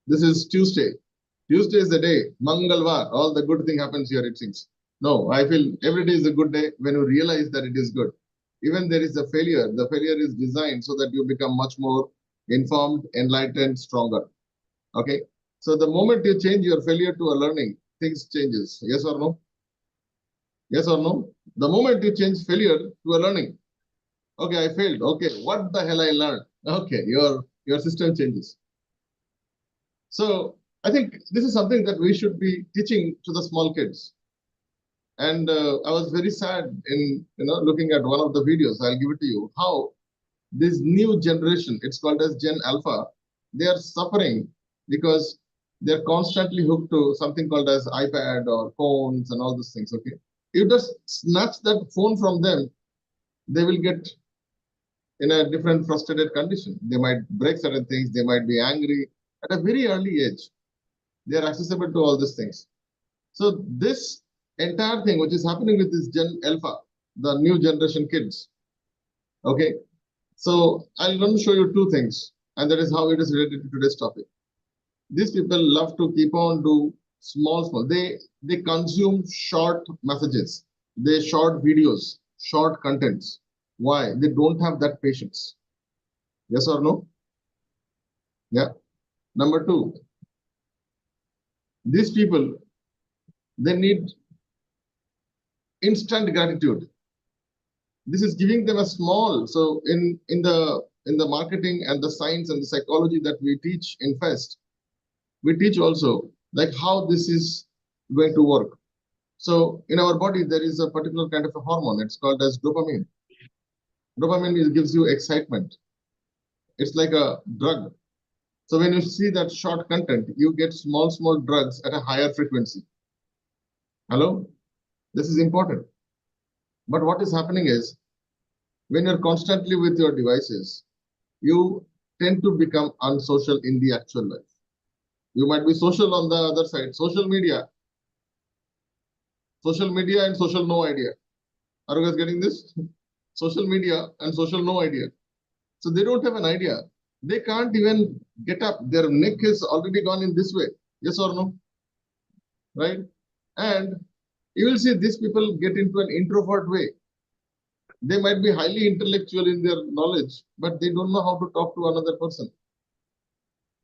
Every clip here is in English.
This is Tuesday. Tuesday is the day. Mangalvar. All the good thing happens here, it seems. No, I feel every day is a good day when you realize that it is good. Even there is a failure. The failure is designed so that you become much more informed, enlightened, stronger. Okay. So the moment you change your failure to a learning, things changes. Yes or no? Yes or no? The moment you change failure to a learning, okay, I failed. Okay, what the hell I learned? Okay, your system changes. So I think this is something that we should be teaching to the small kids. And I was very sad in looking at one of the videos. I'll give it to you. How this new generation, it's called as Gen Alpha, they are suffering because they're constantly hooked to something called as iPad or phones and all these things. Okay, you just snatch that phone from them, they will get in a different frustrated condition. They might break certain things. They might be angry at a very early age. They are accessible to all these things. So this entire thing, which is happening with this Gen Alpha, the new generation kids. Okay, so I'll going to show you two things, and that is how it is related to today's topic. These people love to keep on do small. They consume short messages, they short videos, short contents. Why? They don't have that patience. Yes or no? Yeah. Number two, these people, they need instant gratitude. This is giving them a small. So in the marketing and the science and the psychology that we teach in FEST, we teach also like how this is going to work. So in our body, there is a particular kind of a hormone. It's called as dopamine. Dopamine gives you excitement. It's like a drug. So when you see that short content, you get small drugs at a higher frequency. Hello? This is important. But what is happening is when you're constantly with your devices, you tend to become unsocial in the actual life. You might be social on the other side. Social media and social no idea. Are you guys getting this? Social media and social no idea. So they don't have an idea. They can't even get up. Their neck is already gone in this way. Yes or no? Right? And you will see these people get into an introvert way. They might be highly intellectual in their knowledge, but they don't know how to talk to another person.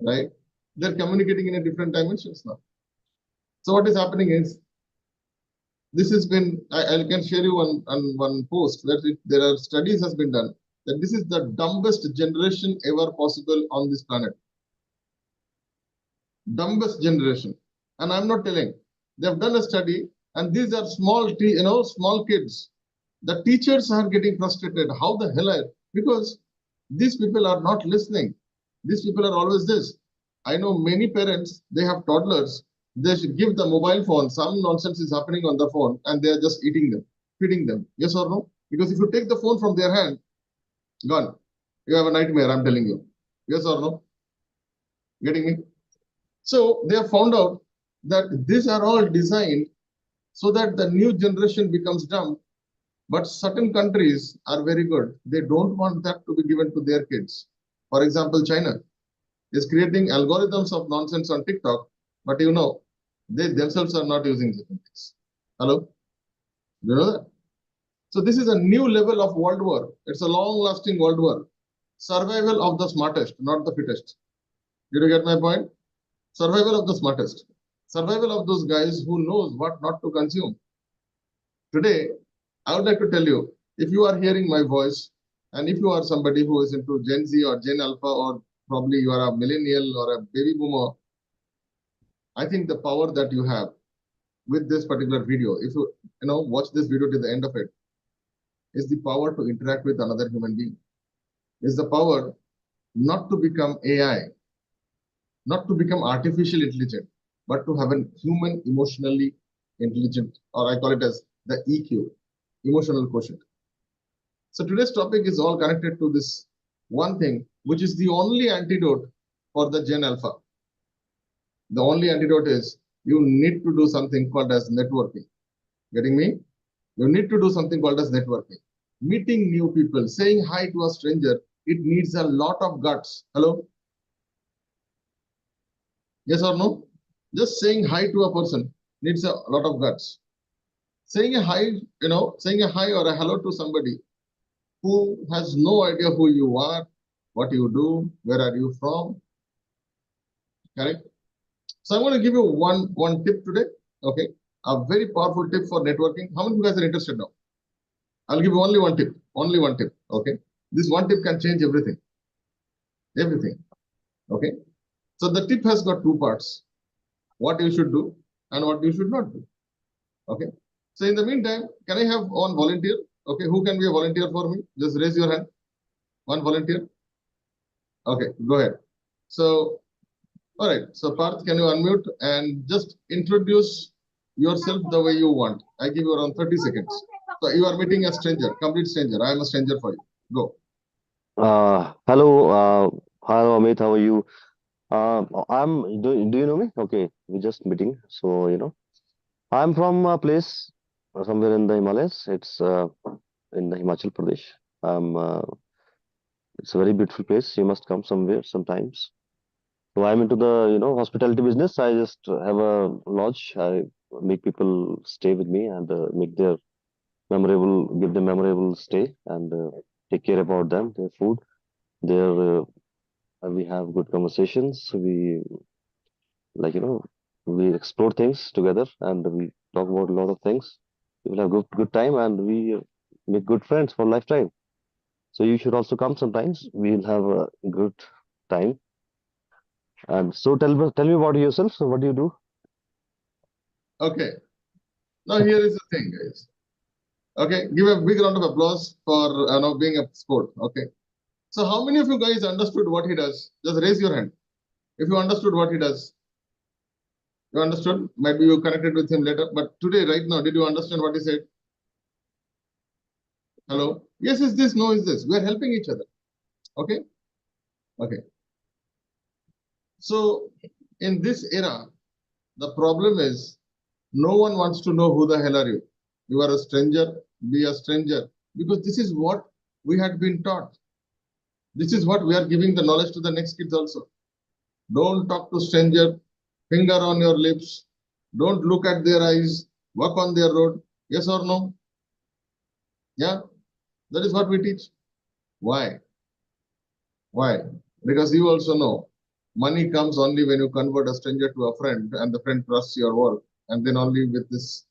Right? They're communicating in a different dimensions now. So what is happening is this has been, I can share you one post where there are studies has been done that this is the dumbest generation ever possible on this planet. Dumbest generation. And I'm not telling. They've done a study, and these are small kids. The teachers are getting frustrated. How the hell because these people are not listening. These people are always this. I know many parents, they have toddlers. They should give the mobile phone. Some nonsense is happening on the phone, and they are just eating them, feeding them. Yes or no? Because if you take the phone from their hand, gone. You have a nightmare, I'm telling you. Yes or no? Getting me? So they have found out that these are all designed so that the new generation becomes dumb. But certain countries are very good. They don't want that to be given to their kids. For example, China is creating algorithms of nonsense on TikTok, but they themselves are not using certain things. Hello? You know that? So this is a new level of world war. It's a long-lasting world war. Survival of the smartest, not the fittest. Did you get my point? Survival of the smartest. Survival of those guys who knows what not to consume. Today, I would like to tell you, if you are hearing my voice, and if you are somebody who is into Gen Z or Gen Alpha, or probably you are a millennial or a baby boomer, I think the power that you have with this particular video, if you watch this video to the end of it, is the power to interact with another human being. Is the power not to become AI, not to become artificial intelligent, but to have a human emotionally intelligent, or I call it as the EQ, emotional quotient. So today's topic is all connected to this one thing, which is the only antidote for the Gen Alpha. The only antidote is you need to do something called as networking. Getting me? You need to do something called as networking. Meeting new people, saying hi to a stranger, it needs a lot of guts. Hello? Yes or no? Just saying hi to a person needs a lot of guts. Saying a hi, saying a hi or a hello to somebody who has no idea who you are, what you do, where are you from, correct? So I'm going to give you one tip today, okay? A very powerful tip for networking. How many of you guys are interested now? I'll give you only one tip, okay? This one tip can change everything, everything, okay? So the tip has got two parts, what you should do and what you should not do, okay? So in the meantime, can I have one volunteer? Okay, who can be a volunteer for me? Just raise your hand. One volunteer. Okay, go ahead. So, all right. So Parth, can you unmute and just introduce yourself the way you want? I give you around 30 seconds. So you are meeting a stranger, complete stranger. I am a stranger for you. Go. Hello, hello Amit, how are you? Do you know me? Okay, we're just meeting. So, I'm from a place somewhere in the Himalayas. It's in the Himachal Pradesh. It's a very beautiful place. You must come somewhere sometimes. So I'm into the, hospitality business. I just have a lodge. I make people stay with me and give them memorable stay and take care about them, their food, their we have good conversations. Like, we explore things together and we talk about a lot of things. We will have good time and we make good friends for lifetime. So you should also come sometimes. We'll have a good time. And so tell me about yourself. So what do you do? Okay. Now here is the thing, guys. Okay, give a big round of applause for being a sport. Okay. So how many of you guys understood what he does? Just raise your hand. If you understood what he does, you understood. Maybe you connected with him later, but today, right now, did you understand what he said? Hello? Yes, is this? No, is this? We are helping each other. Okay? Okay. So, in this era, the problem is no one wants to know who the hell are you. You are a stranger, be a stranger. Because this is what we had been taught. This is what we are giving the knowledge to the next kids also. Don't talk to stranger, finger on your lips, don't look at their eyes, walk on their road. Yes or no? Yeah, that is what we teach. Why? Why? Because you also know money comes only when you convert a stranger to a friend and the friend trusts your work. And then only with this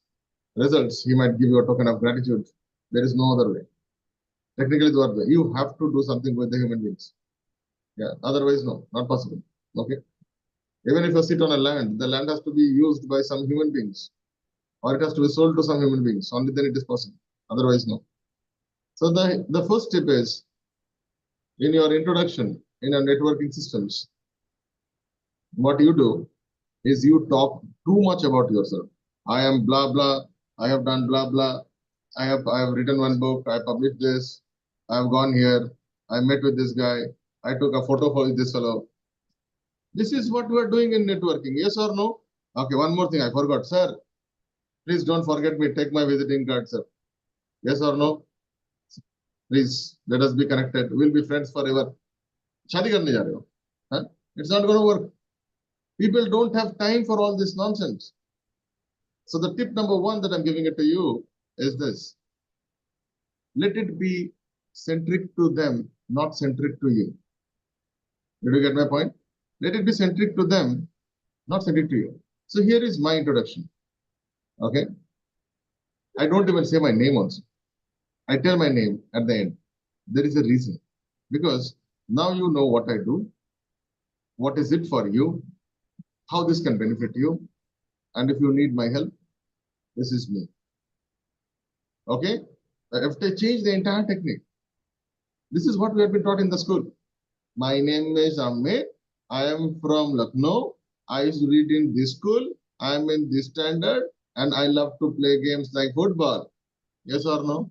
results, he might give you a token of gratitude. There is no other way. Technically, the other way. You have to do something with the human beings. Yeah, otherwise, no, not possible. Okay. Even if you sit on a land, the land has to be used by some human beings or it has to be sold to some human beings. Only then it is possible. Otherwise, no. So the first tip is in your introduction in your networking systems, what you do is you talk too much about yourself. I am blah blah. I have done blah blah. I have written one book. I published this. I have gone here. I met with this guy. I took a photo for this fellow. This is what we are doing in networking. Yes or no? Okay, one more thing I forgot, sir. Please don't forget me. Take my visiting card, sir. Yes or no? Please let us be connected. We'll be friends forever. शादी करने जा रहे हो? Huh? It's not going to work. People don't have time for all this nonsense. So the tip number one that I'm giving it to you is this. Let it be centric to them, not centric to you. Did you get my point? Let it be centric to them, not centric to you. So here is my introduction. Okay. I don't even say my name also. I tell my name at the end. There is a reason. Because now you know what I do, what is it for you, how this can benefit you, and if you need my help, this is me. Okay? If they change the entire technique, this is what we have been taught in the school. My name is Amit. I am from Lucknow. I used to read in this school. I am in this standard, and I love to play games like football. Yes or no?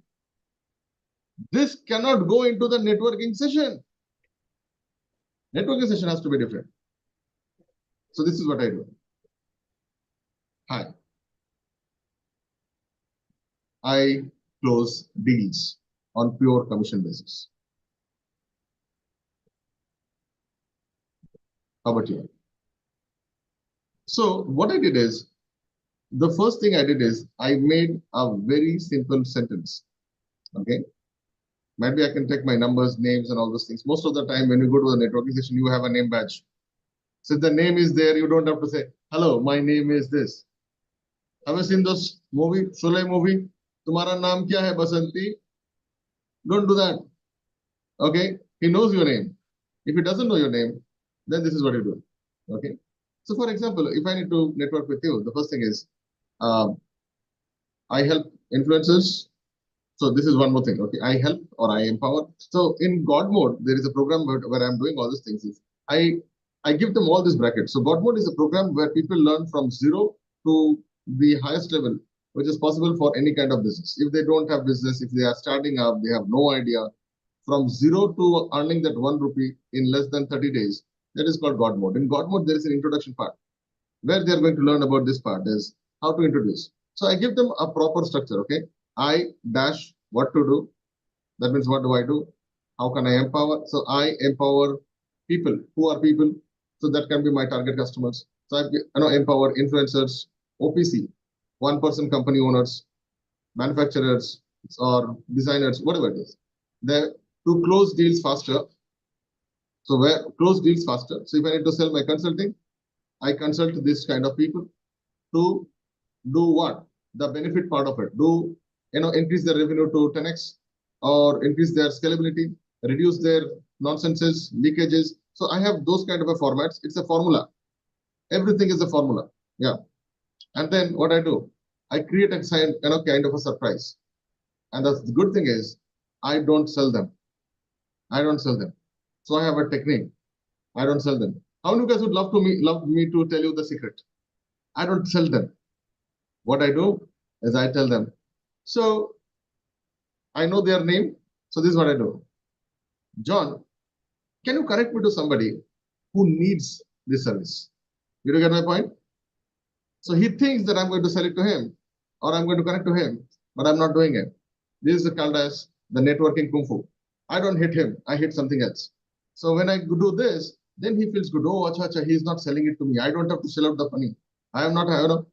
This cannot go into the networking session. Networking session has to be different. So this is what I do. Hi. I close deals on pure commission basis. How about you? So what I did is, the first thing I did is I made a very simple sentence. Okay. Maybe I can take my numbers, names, and all those things. Most of the time, when you go to the networking session, you have a name badge. So if the name is there, you don't have to say, hello, my name is this. Have you seen those movie, Sholay movie? Tumhara naam kya hai, Basanti? Don't do that. Okay. He knows your name. If he doesn't know your name, then this is what you do. Okay. So for example, if I need to network with you, the first thing is um, I help influencers. So this is one more thing. Okay. I help or I empower. So in God mode, there is a program where I'm doing all these things. Is I give them all these brackets. So God mode is a program where people learn from zero to the highest level, which is possible for any kind of business. If they don't have business, if they are starting up, they have no idea, from zero to earning that 1 rupee in less than 30 days. That is called God mode. In God mode, there is an introduction part where they are going to learn about this part is how to introduce. So I give them a proper structure. Okay. I dash what to do. That means what do I do? How can I empower? So I empower people. Who are people? So that can be my target customers. So I empower influencers, OPC, one person company owners, manufacturers or designers, whatever it is. They to close deals faster. So where close deals faster. So if I need to sell my consulting, I consult this kind of people to do what? The benefit part of it. Do increase their revenue to 10x or increase their scalability, reduce their nonsenses, leakages. So I have those kind of a formats. It's a formula. Everything is a formula. Yeah. And then what I do, I create a kind of a surprise. And the good thing is, I don't sell them. I don't sell them. So I have a technique. I don't sell them. How many of you guys would love me to tell you the secret? I don't sell them. What I do is I tell them. So I know their name. So this is what I do. John, can you connect me to somebody who needs this service? You get my point? So he thinks that I'm going to sell it to him or I'm going to connect to him, but I'm not doing it. This is called as the networking kung fu. I don't hit him. I hit something else. So when I do this, then he feels good. Oh, acha, acha, he's not selling it to me. I don't have to sell out the money. I am not,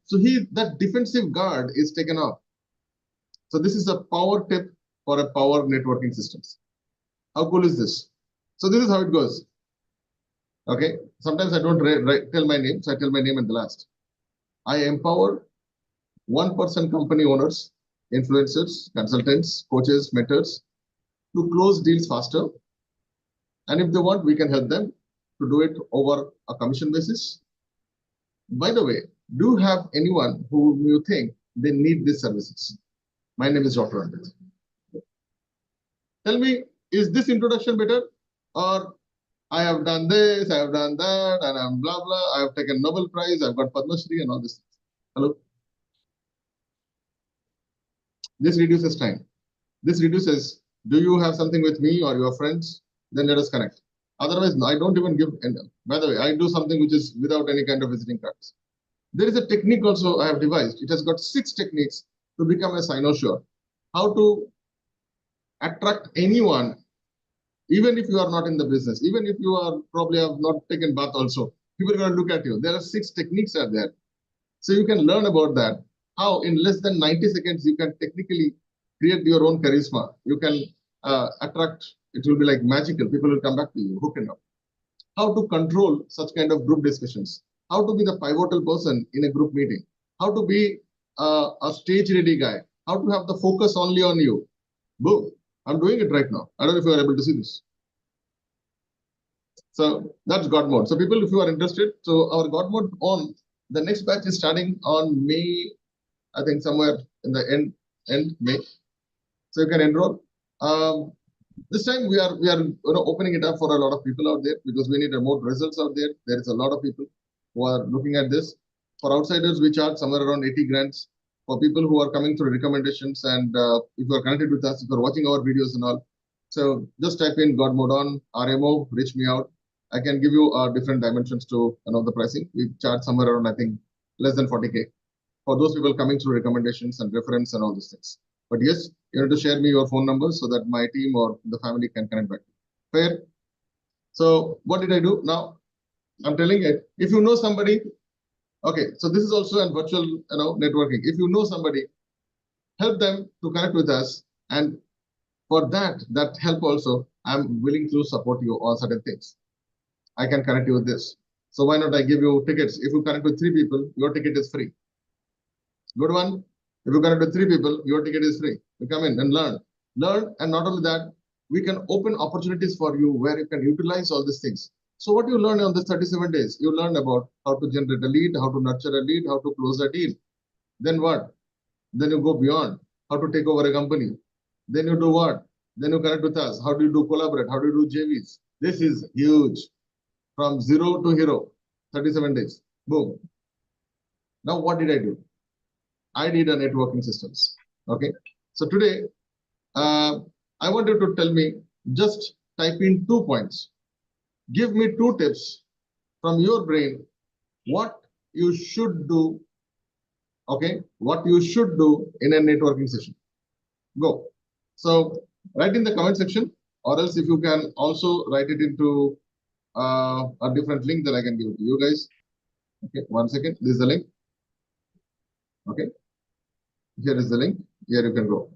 So that defensive guard is taken off. So this is a power tip for a power networking systems. How cool is this? So this is how it goes. Okay. Sometimes I don't tell my name. So I tell my name at the last. I empower 1% company owners, influencers, consultants, coaches, mentors to close deals faster. And if they want, we can help them to do it over a commission basis. By the way, do you have anyone who you think they need these services? My name is Dr. Andit. Tell me, is this introduction better? Or I have done this, I have done that, and I'm blah, blah. I have taken Nobel Prize, I've got Padma Shri and all this. Hello? This reduces time. This reduces, do you have something with me or your friends? Then let us connect. Otherwise, I don't even give. And by the way, I do something which is without any kind of visiting cards. There is a technique also I have devised. It has got 6 techniques to become a cynosure. How to attract anyone, even if you are not in the business, even if you are probably have not taken bath also, people are going to look at you. There are 6 techniques are there. So you can learn about that. How in less than 90 seconds, you can technically create your own charisma. You can attract, it will be like magical. People will come back to you, hook and up. How to control such kind of group discussions. How to be the pivotal person in a group meeting. How to be a stage ready guy. How to have the focus only on you. Boom. I'm doing it right now. I don't know if you are able to see this. So that's God mode. So people, if you are interested, so our God mode on the next batch is starting on May, I think somewhere in the end May. So you can enroll. This time we are opening it up for a lot of people out there because we need remote results out there. There is a lot of people who are looking at this. For outsiders, we charge somewhere around 80 grants. For people who are coming through recommendations and if you are connected with us, if you are watching our videos and all, so just type in God Mode on RMO, reach me out. I can give you different dimensions to the pricing. We charge somewhere around, I think, less than 40K for those people coming through recommendations and reference and all these things. But yes, you have to share me your phone number so that my team or the family can connect back. Fair? So what did I do? Now, I'm telling it. If you know somebody Okay, so this is also a virtual, networking. If you know somebody, help them to connect with us, and for that help also, I'm willing to support you on certain things. I can connect you with this. So why not I give you tickets? If you connect with 3 people, your ticket is free. Good one. If you connect with 3 people, your ticket is free. You come in and learn. Learn, and not only that, we can open opportunities for you where you can utilize all these things. So what you learn on this 37 days, you learn about how to generate a lead, how to nurture a lead, how to close a deal. Then what? Then you go beyond how to take over a company. Then you do what? Then you connect with us. How do you do collaborate? How do you do JVs? This is huge. From zero to hero, 37 days. Boom. Now what did I do? I did a networking systems. Okay. So today, I want you to tell me, just type in 2 points. Give me 2 tips from your brain, what you should do. Okay. What you should do in a networking session. Go. So write in the comment section, or else if you can also write it into a different link that I can give it to you guys. Okay, 1 second. This is the link. Okay, here is the link. Here you can go.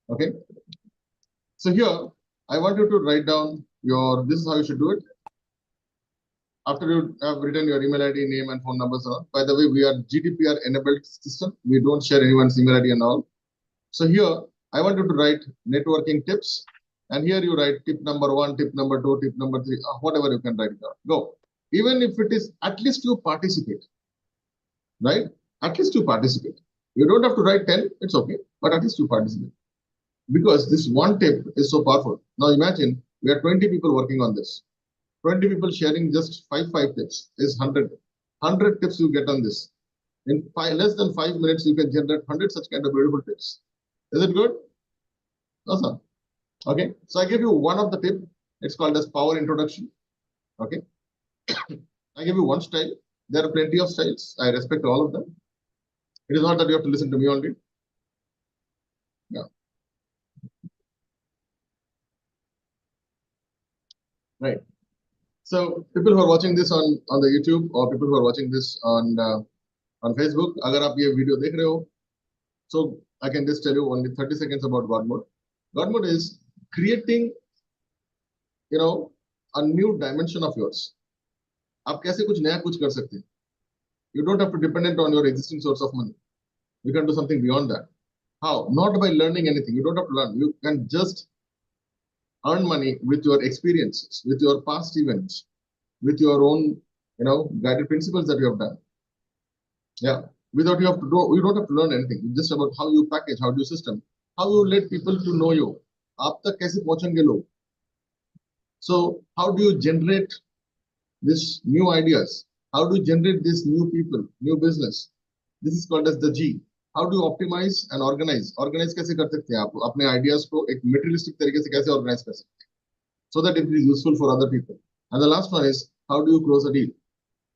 Okay, so here I want you to write down your. This is how you should do it. After you have written your email ID, name, and phone numbers on. By the way, we are GDPR enabled system. We don't share anyone's email ID and all. So here I want you to write networking tips, and here you write tip number 1, tip number 2, tip number 3, whatever you can write it down. Go. Even if it is, at least you participate, right? At least you participate. You don't have to write 10, it's okay, but at least you participate. Because this one tip is so powerful. Now imagine we are 20 people working on this. 20 people sharing just five tips is 100. 100 tips you get on this. In less than 5 minutes, you can generate 100 such kind of beautiful tips. Is it good? Awesome. Okay. So I give you one of the tip. It's called as power introduction. Okay. I give you one style. There are plenty of styles. I respect all of them. It is not that you have to listen to me only. Yeah. Right. So people who are watching this on the YouTube, or people who are watching this on Facebook, अगर आप ये video देख रहे हो, so I can just tell you only 30 seconds about God mode. God mode is creating, a new dimension of yours. आप कैसे कुछ नया कुछ कर सकते हैं? You don't have to dependent on your existing source of money. You can do something beyond that. How? Not by learning anything. You don't have to learn. You can just earn money with your experiences, with your past events, with your own, guided principles that you have done. Yeah. Without you don't have to learn anything. It's just about how you package, how do you system, how you let people to know you. आप तक कैसे पहुंचेंगे लोग? So how do you generate this new ideas? How do you generate these new people, new business? This is called as the G. How do you optimize and organize? Organize कैसे कर सकते हैं आप अपने ideas को एक materialistic तरीके से कैसे organize कर सकते हैं, so that it is useful for other people. And the last one is, how do you close a deal?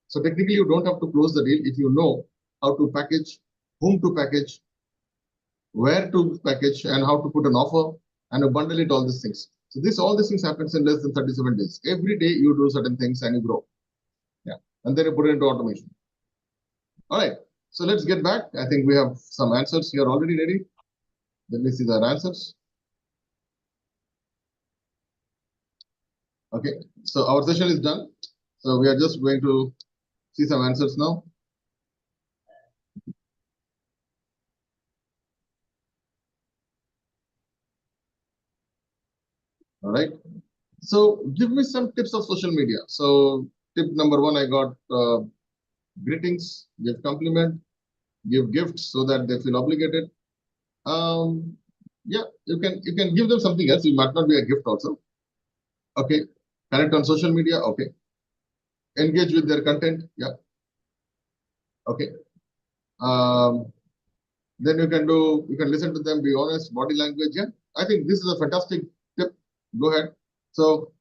So technically, you don't have to close the deal if you know how to package, whom to package, where to package, and how to put an offer and bundle it, all these things. So all these things happens in less than 37 days. Every day you do certain things and you grow. Yeah. And then you put it into automation. All right. So let's get back. I think we have some answers here already ready. Let me see the answers. Okay. So our session is done. So we are just going to see some answers now. All right. So give me some tips of social media. So tip number 1, I got greetings, give compliment, give gifts so that they feel obligated. Yeah, you can give them something else. It might not be a gift also. Okay. Connect on social media. Okay. Engage with their content. Yeah. Okay. Then you can listen to them, be honest, body language. Yeah. I think this is a fantastic tip. Go ahead. So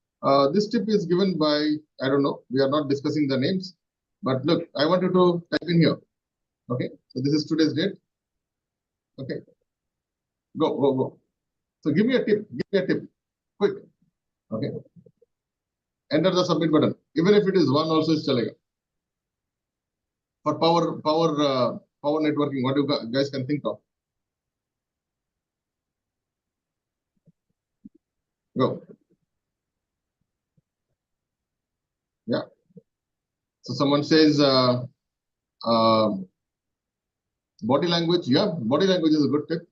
this tip is given by, I don't know, we are not discussing the names, but look, I want you to type in here. Okay. So this is today's date. Okay. Go. So give me a tip. Give me a tip. Quick. Okay. enter the submit button. Even if it is one also is chalega. For power networking, what you guys can think of? Go. Yeah. So someone says body language. Yeah, body language is a good tip.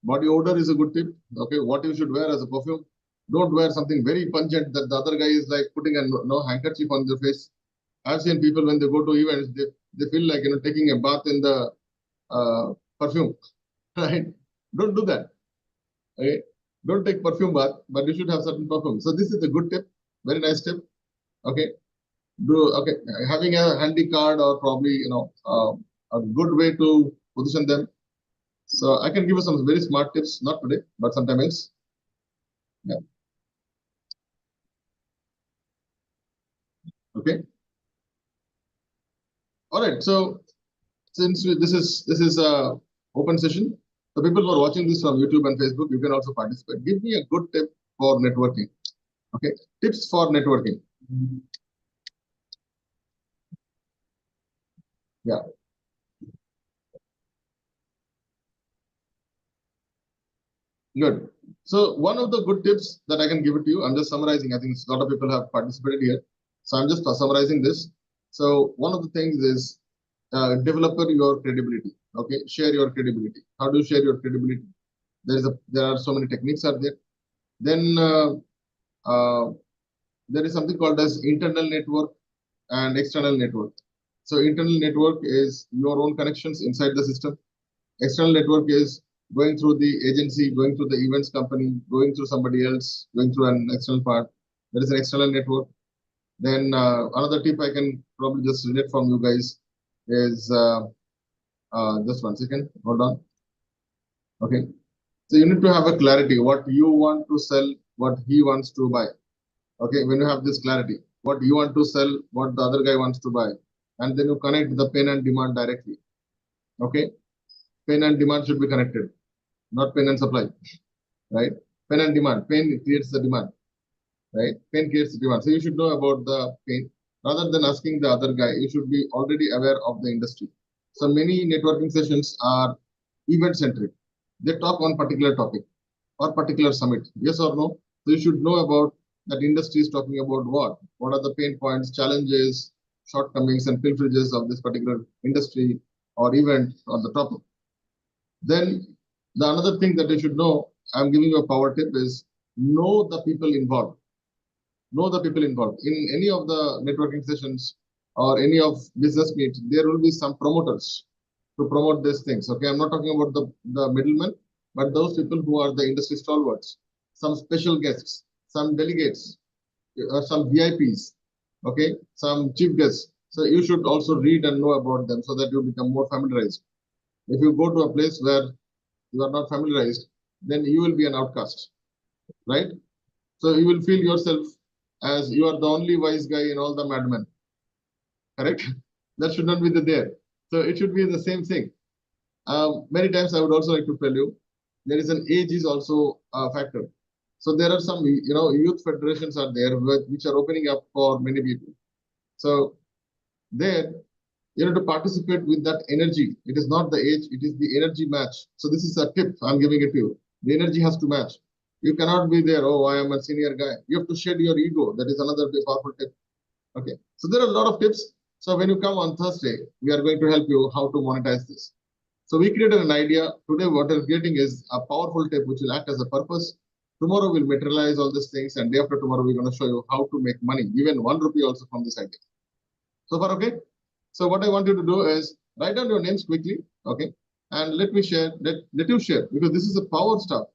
Body odor is a good tip. Okay, what you should wear as a perfume. Don't wear something very pungent that the other guy is like putting a handkerchief on their face. I've seen people when they go to events, they feel like taking a bath in the perfume, right? Don't do that. Okay? Don't take perfume bath, but you should have certain perfume. So this is a good tip, very nice tip. Okay, having a handy card or probably a good way to position them. So I can give you some very smart tips, not today, but sometime else. Yeah. Okay. All right. So since this is a open session, the people who are watching this from YouTube and Facebook, you can also participate. Give me a good tip for networking. Okay, tips for networking. Yeah, good. So one of the good tips that I can give it to you, I'm just summarizing. I think a lot of people have participated here, so I'm just summarizing this. So one of the things is develop your credibility. Okay, share your credibility. How do you share your credibility? There are so many techniques out there. Then uh, there is something called as internal network and external network. So internal network is your own connections inside the system. External network is going through the agency, going through the events company, going through somebody else, going through an external part. There is an external network. Then another tip I can probably just relate from you guys is just 1 second. Hold on. Okay. So you need to have a clarity what you want to sell, what he wants to buy. Okay. When you have this clarity, what you want to sell, what the other guy wants to buy, and then you connect the pain and demand directly. Okay. Pain and demand should be connected, not pain and supply, right? Pain and demand. Pain creates the demand, right? Pain creates the demand. So you should know about the pain rather than asking the other guy. You should be already aware of the industry. So many networking sessions are event centric. They talk on particular topic or particular summit. Yes or no? So you should know about that industry is talking about what? What are the pain points, challenges, shortcomings, and pilferages of this particular industry or event or the topic. Then the another thing that you should know, I'm giving you a power tip is know the people involved. Know the people involved. In any of the networking sessions or any of business meet, there will be some promoters to promote these things. Okay, I'm not talking about the middlemen, but those people who are the industry stalwarts, some special guests, some delegates, some VIPs, okay, some chief guests. So you should also read and know about them so that you become more familiarized. If you go to a place where you are not familiarized, then you will be an outcast, right? So you will feel yourself as you are the only wise guy in all the madmen, correct? That should not be there. So it should be the same thing. Many times I would also like to tell you, there is an age is also a factor. So there are some, youth federations are there which are opening up for many people. So there, you have to participate with that energy. It is not the age, it is the energy match. So this is a tip I'm giving it to you. The energy has to match. You cannot be there, oh, I am a senior guy. You have to shed your ego. That is another powerful tip. Okay. So there are a lot of tips. So when you come on Thursday, we are going to help you how to monetize this. So we created an idea. Today, what we're creating is a powerful tip which will act as a purpose. Tomorrow we'll materialize all these things, and day after tomorrow, we're going to show you how to make money, even 1 rupee also from this idea. So far, okay? So what I want you to do is write down your names quickly, okay? And let me share, let you share, because this is a power stuff.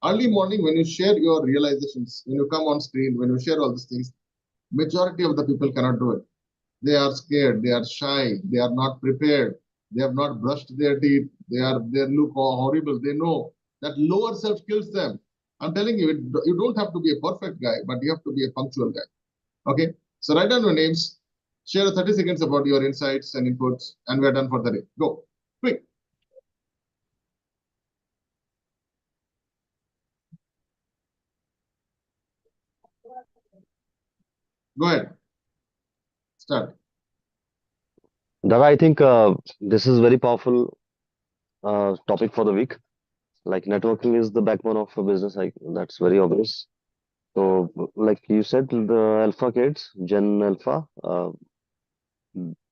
Early morning, when you share your realizations, when you come on screen, when you share all these things, majority of the people cannot do it. They are scared, they are shy, they are not prepared, they have not brushed their teeth, they look horrible. They know that lower self kills them. I'm telling you, you don't have to be a perfect guy, but you have to be a punctual guy. Okay. So write down your names, share 30 seconds about your insights and inputs, and we're done for the day. Go. Quick. Go ahead. Start. Dava, I think this is very powerful topic for the week. Like networking is the backbone of a business. That's very obvious. So, like you said, the alpha kids, Gen Alpha,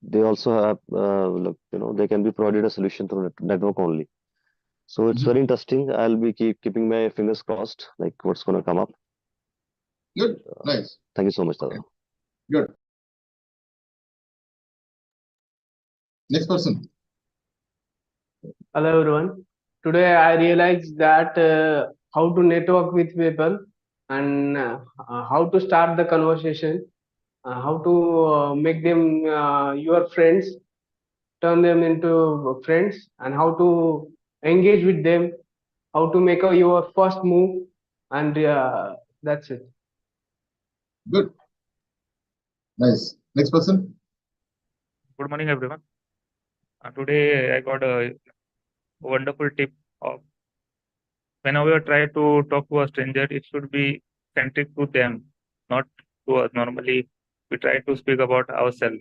they also have, they can be provided a solution through network only. So it's Mhm. very interesting. I'll be keeping my fingers crossed, like what's going to come up. Good. Nice. Thank you so much, Dava. Okay. Good. Next person. Hello everyone. Today I realized that how to network with people and how to start the conversation, how to make them your friends, turn them into friends, and how to engage with them, how to make your first move, and that's it. Good. Nice. Next person. Good morning, everyone. Today I got a wonderful tip of whenever you try to talk to a stranger, it should be centric to them, not to us. Normally, we try to speak about ourselves.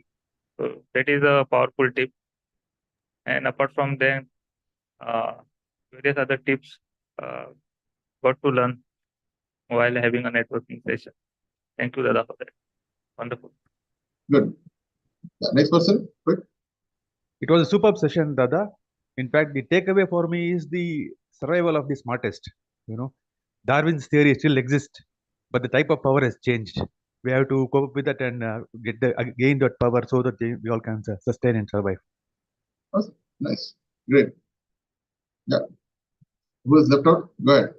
So that is a powerful tip. And apart from them, uh, various other tips got to learn while having a networking session. Thank you, Dada, for that. Wonderful. Good. Next person. Quick. It was a superb session, Dada. In fact, the takeaway for me is the survival of the smartest. You know, Darwin's theory still exists, but the type of power has changed. We have to cope up with that and gain that power so that we all can sustain and survive. Awesome. Nice. Great. Yeah. Who is left out? Go ahead.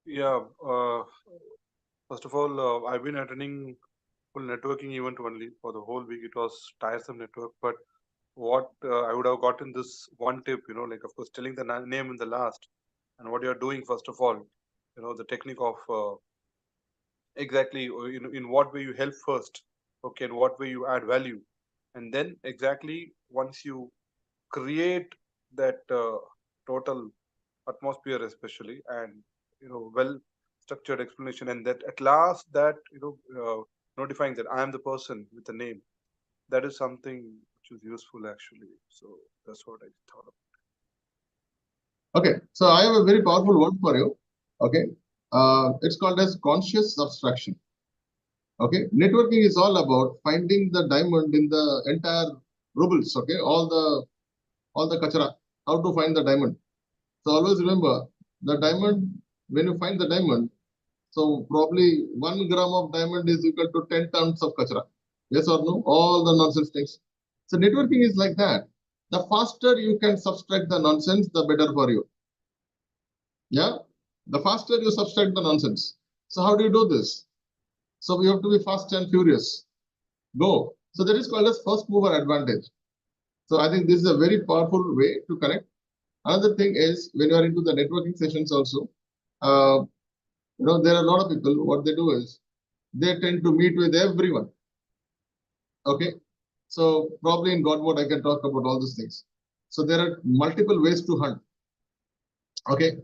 Yeah, first of all, I've been attending full networking event only for the whole week. It was tiresome network, but what I would have gotten this one tip, like of course telling the name in the last, and what you're doing first of all, the technique of exactly in what way you help first, okay, and what way you add value, and then exactly once you create that total atmosphere especially, and well structured explanation, and that at last that notifying that I am the person with the name, that is something which is useful actually. So that's what I thought of. Okay. So I have a very powerful word for you. Okay. It's called as conscious abstraction. Okay. Networking is all about finding the diamond in the entire rubles. Okay. All the kachara. How to find the diamond. So always remember the diamond, when you find the diamond, so probably 1 gram of diamond is equal to 10 tons of kachara. Yes or no? All the nonsense things. So networking is like that. The faster you can subtract the nonsense, the better for you. Yeah. The faster you subtract the nonsense. So how do you do this? So we have to be fast and furious. Go. So that is called as first mover advantage. So I think this is a very powerful way to connect. Another thing is when you are into the networking sessions also, there are a lot of people, what they do is they tend to meet with everyone. Okay. So probably in God mode, I can talk about all these things. So there are multiple ways to hunt. Okay.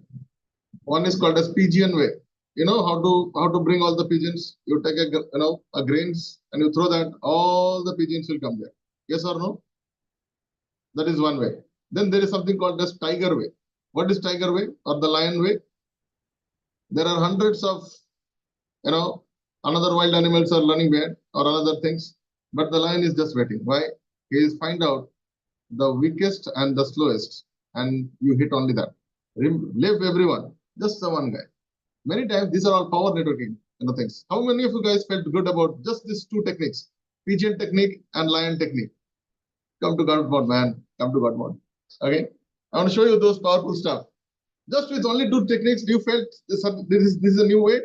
One is called as pigeon way. You know how to bring all the pigeons. You take a grains and you throw that, all the pigeons will come there. Yes or no? That is one way. Then there is something called as tiger way. What is tiger way or the lion way? There are hundreds of another wild animals are running behind or other things, but the lion is just waiting. Why? He is find out the weakest and the slowest, and you hit only that. Leave everyone, just the one guy. Many times these are all power networking things. How many of you guys felt good about just these two techniques, pigeon technique and lion technique? Come to God mode, man. Come to God mode. Okay, I want to show you those powerful stuff. Just with only two techniques, you felt this is a new way.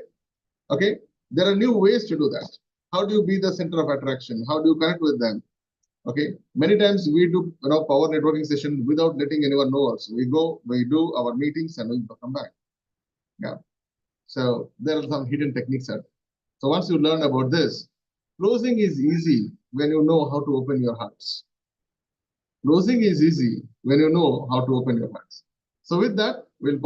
Okay, there are new ways to do that. How do you be the center of attraction? How do you connect with them? Okay, many times we do power networking session without letting anyone know also. We go, we do our meetings and we come back. Yeah. So there are some hidden techniques out. So once you learn about this, closing is easy when you know how to open your hearts. Closing is easy when you know how to open your hearts. So with that, we'll